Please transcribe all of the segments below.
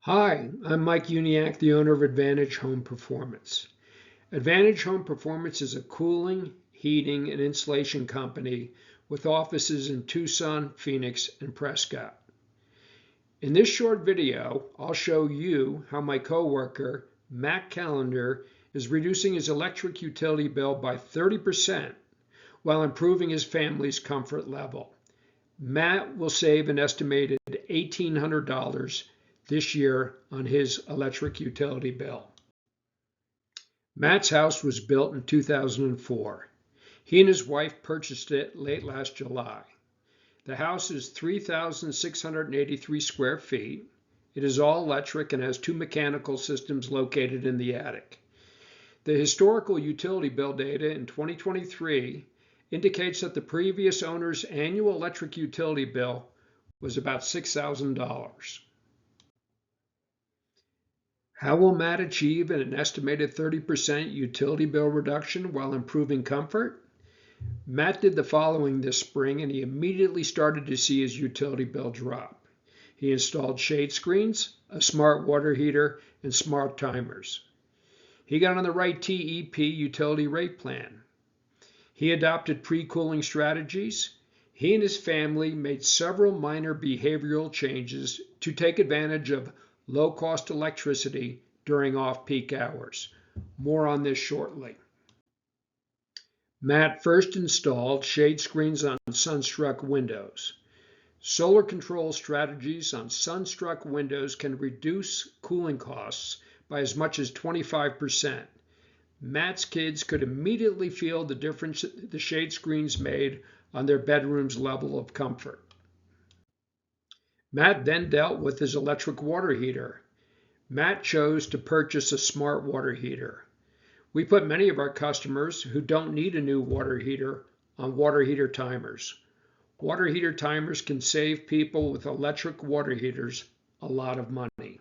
Hi, I'm Mike Uniac, the owner of Advantage Home Performance. Advantage Home Performance is a cooling, heating, and insulation company with offices in Tucson, Phoenix, and Prescott. In this short video, I'll show you how my coworker, Matt Callender, is reducing his electric utility bill by 30% while improving his family's comfort level. Matt will save an estimated $1,800 this year on his electric utility bill. Matt's house was built in 2004. He and his wife purchased it late last July. The house is 3,683 square feet. It is all electric and has two mechanical systems located in the attic. The historical utility bill data in 2023 indicates that the previous owner's annual electric utility bill was about $6,000. How will Matt achieve an estimated 30% utility bill reduction while improving comfort? Matt did the following this spring and he immediately started to see his utility bill drop. He installed shade screens, a smart water heater, and smart timers. He got on the right TEP utility rate plan. He adopted pre-cooling strategies. He and his family made several minor behavioral changes to take advantage of low-cost electricity during off-peak hours. More on this shortly. Matt first installed shade screens on sunstruck windows. Solar control strategies on sunstruck windows can reduce cooling costs by as much as 25%. Matt's kids could immediately feel the difference the shade screens made on their bedroom's level of comfort. Matt then dealt with his electric water heater. Matt chose to purchase a smart water heater. We put many of our customers who don't need a new water heater on water heater timers. Water heater timers can save people with electric water heaters a lot of money.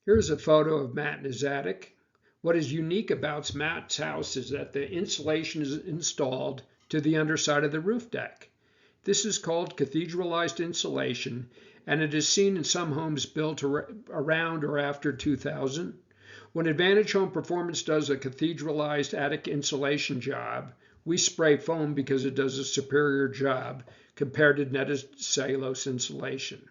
Here's a photo of Matt in his attic. What is unique about Matt's house is that the insulation is installed to the underside of the roof deck. This is called cathedralized insulation, and it is seen in some homes built around or after 2000. When Advantage Home Performance does a cathedralized attic insulation job, we spray foam because it does a superior job compared to netted cellulose insulation.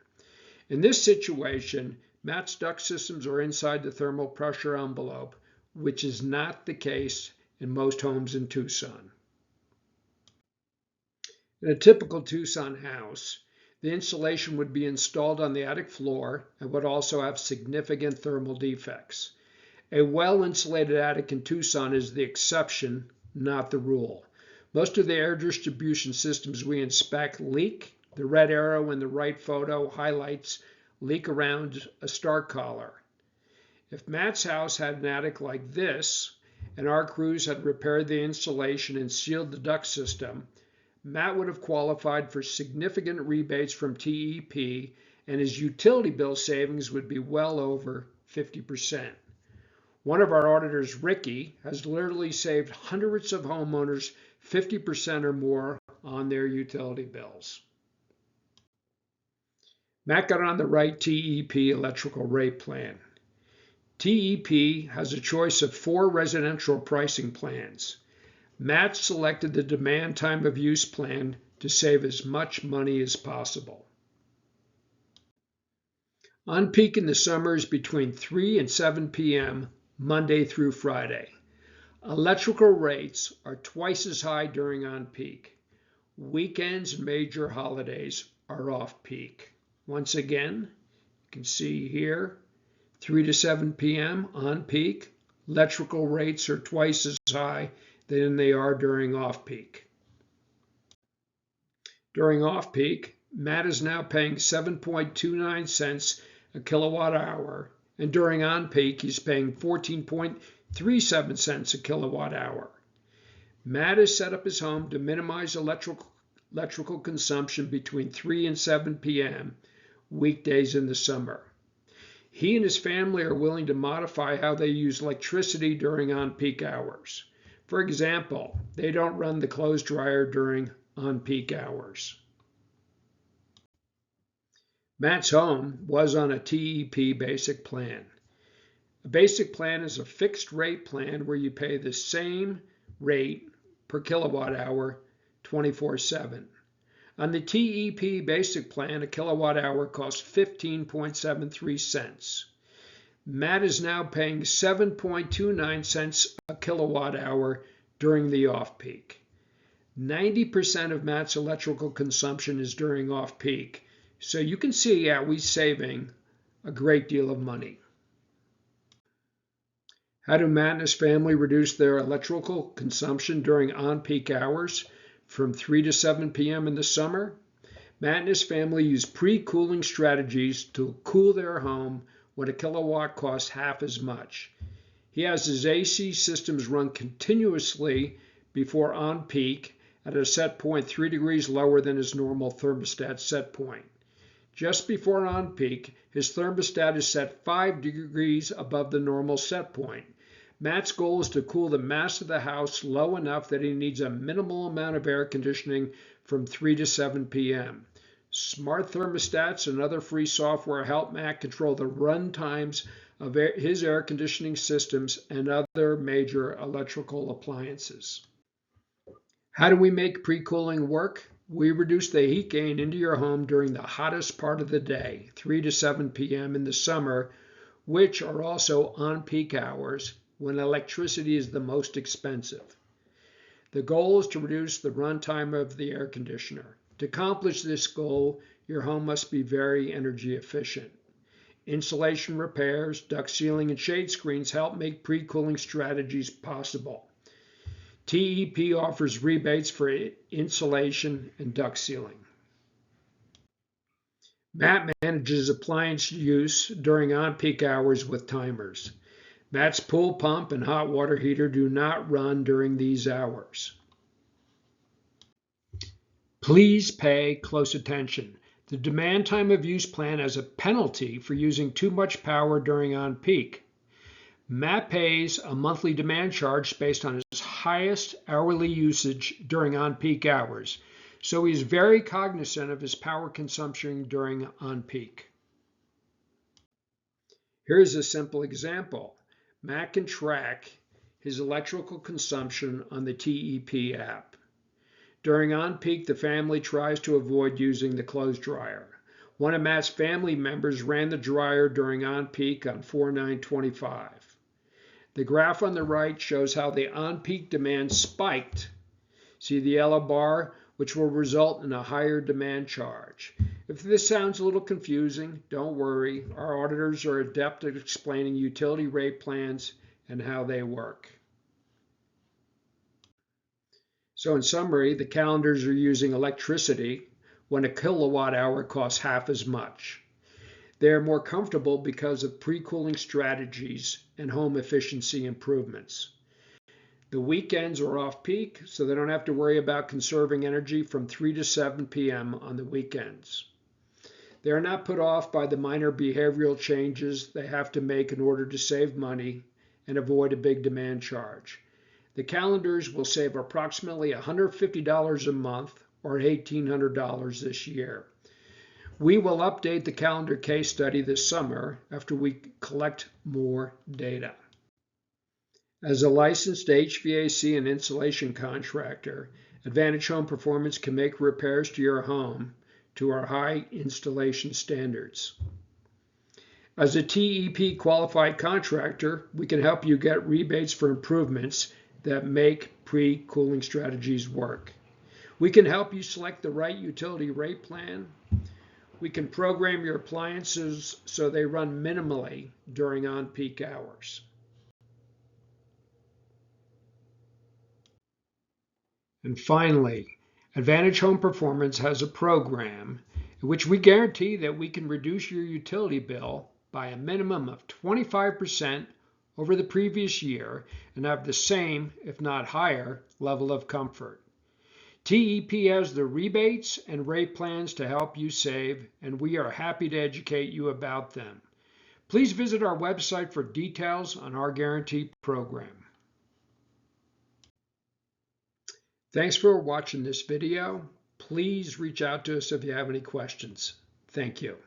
In this situation, Matt's duct systems are inside the thermal pressure envelope, which is not the case in most homes in Tucson. In a typical Tucson house, the insulation would be installed on the attic floor and would also have significant thermal defects. A well-insulated attic in Tucson is the exception, not the rule. Most of the air distribution systems we inspect leak. The red arrow in the right photo highlights leak around a start collar. If Matt's house had an attic like this, and our crews had repaired the insulation and sealed the duct system, Matt would have qualified for significant rebates from TEP, and his utility bill savings would be well over 50%. One of our auditors, Ricky, has literally saved hundreds of homeowners 50% or more on their utility bills. Matt got on the right TEP electrical rate plan. TEP has a choice of 4 residential pricing plans. Matt selected the demand time of use plan to save as much money as possible. On peak in the summer is between 3 and 7 p.m. Monday through Friday. Electrical rates are twice as high during on peak. Weekends and major holidays are off peak. Once again, you can see here, 3 to 7 p.m. on peak, electrical rates are twice as high than they are during off-peak. During off-peak, Matt is now paying 7.29 cents a kilowatt hour, and during on-peak, he's paying 14.37 cents a kilowatt hour. Matt has set up his home to minimize electrical consumption between 3 and 7 p.m. weekdays in the summer. He and his family are willing to modify how they use electricity during on-peak hours. For example, they don't run the clothes dryer during on-peak hours. Matt's home was on a TEP basic plan. A basic plan is a fixed rate plan where you pay the same rate per kilowatt hour 24/7. On the TEP basic plan, a kilowatt hour costs 15.73 cents. Matt is now paying 7.29 cents a kilowatt hour during the off-peak. 90% of Matt's electrical consumption is during off-peak, so you can see how he's saving a great deal of money. How do Matt and his family reduce their electrical consumption during on-peak hours from 3 to 7 p.m. in the summer? Matt and his family use pre-cooling strategies to cool their home when a kilowatt costs half as much. He has his AC systems run continuously before on-peak at a set point 3 degrees lower than his normal thermostat set point. Just before on-peak, his thermostat is set 5 degrees above the normal set point. Matt's goal is to cool the mass of the house low enough that he needs a minimal amount of air conditioning from 3 to 7 p.m. Smart thermostats and other free software help Matt control the run times of his air conditioning systems and other major electrical appliances. How do we make pre-cooling work? We reduce the heat gain into your home during the hottest part of the day, 3 to 7 p.m. in the summer, which are also on-peak hours when electricity is the most expensive. The goal is to reduce the runtime of the air conditioner. To accomplish this goal, your home must be very energy efficient. Insulation repairs, duct sealing, and shade screens help make pre-cooling strategies possible. TEP offers rebates for insulation and duct sealing. Matt manages appliance use during on-peak hours with timers. Matt's pool pump and hot water heater do not run during these hours. Please pay close attention. The demand time of use plan has a penalty for using too much power during on-peak. Matt pays a monthly demand charge based on his highest hourly usage during on-peak hours, so he's very cognizant of his power consumption during on-peak. Here's a simple example. Matt can track his electrical consumption on the TEP app. During on-peak, the family tries to avoid using the clothes dryer. One of Matt's family members ran the dryer during on-peak on 4/9/25. The graph on the right shows how the on-peak demand spiked. See the yellow bar, which will result in a higher demand charge. If this sounds a little confusing, don't worry. Our auditors are adept at explaining utility rate plans and how they work. So in summary, the calendars are using electricity when a kilowatt hour costs half as much. They are more comfortable because of pre-cooling strategies and home efficiency improvements. The weekends are off-peak, so they don't have to worry about conserving energy from 3 to 7 p.m. on the weekends. They are not put off by the minor behavioral changes they have to make in order to save money and avoid a big demand charge. The calendars will save approximately $150 a month or $1,800 this year. We will update the calendar case study this summer after we collect more data. As a licensed HVAC and insulation contractor, Advantage Home Performance can make repairs to your home to our high installation standards. As a TEP qualified contractor, we can help you get rebates for improvements that make pre-cooling strategies work. We can help you select the right utility rate plan. We can program your appliances so they run minimally during on-peak hours. And finally, Advantage Home Performance has a program in which we guarantee that we can reduce your utility bill by a minimum of 25% over the previous year and have the same, if not higher, level of comfort. TEP has the rebates and rate plans to help you save, and we are happy to educate you about them. Please visit our website for details on our guarantee program. Thanks for watching this video. Please reach out to us if you have any questions. Thank you.